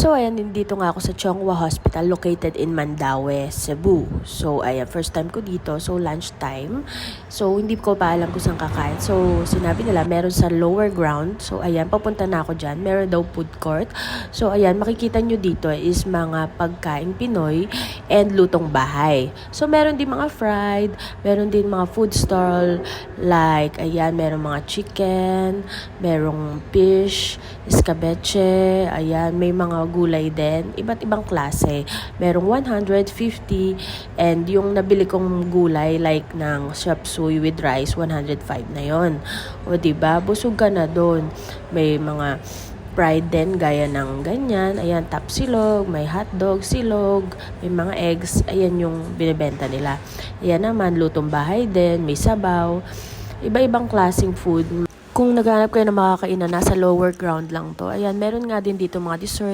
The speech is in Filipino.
So, ayan, dito nga ako sa Chonghua Hospital located in Mandaue, Cebu. So, ayan, first time ko dito. So, lunchtime. So, hindi ko pa alam kung saan kakain. So, sinabi nila, meron sa lower ground. So, ayan, papunta na ako dyan. Meron daw food court. So, ayan, makikita nyo dito is mga pagkain Pinoy and lutong bahay. So, meron din mga fried, meron din mga food stall, like, ayan, meron mga chicken, merong fish, escabeche, ayan, may mga gulay din, iba't ibang klase. Merong 150 and yung nabili kong gulay like ng chop suey with rice, 105 na yon. O diba, busog ka na doon. May mga fried din, gaya ng ganyan. Ayan, tapsilog, may hotdog, silog, may mga eggs. Ayan yung binibenta nila. Ayan naman, lutong bahay din, may sabaw. Iba-ibang klaseng food. Kung naghanap kayo ng makakainan, nasa lower ground lang to. Ayan, meron nga din dito mga desserts.